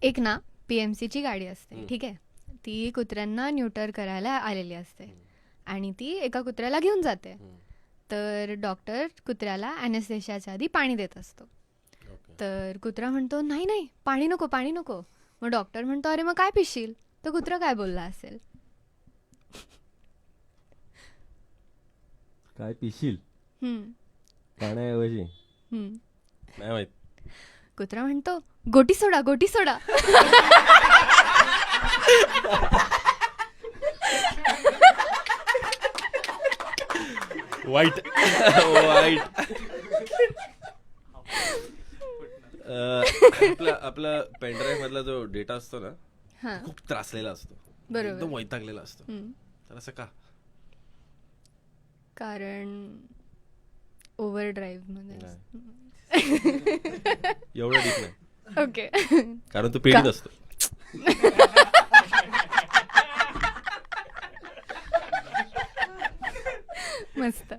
एक ना PMCची गाडी असते, ठीक आहे. ती कुत्र्यांना न्यूटर करायला आलेली असते आणि ती एका कुत्र्याला घेऊन जाते. तर डॉक्टर कुत्र्याला ॲनेस्थेशियाच्या आधी पाणी देत असतो. तर कुत्रा म्हणतो नाही नाही पाणी नको पाणी नको. मग डॉक्टर म्हणतो अरे मग काय पिशील. तर कुत्रा काय बोलला असेल. काय पिशील हम्म, पाण्याऐवजी? हम्म. नाही माहित. कुत्रा म्हणतो गोटी सोडा गोटी सोडा. वाईट वाईट. आपला पेनड्राईव्ह मधला जो डेटा असतो ना हां खूप त्रासलेला असतो, बरोबर. एकदम वैतागलेला असतो. हम्म. तर असं का? कारण ओव्हरड्राईव्ह मध्ये एवढं डीप नाही, ओके. कारण तो पीडित असतो. मस्त.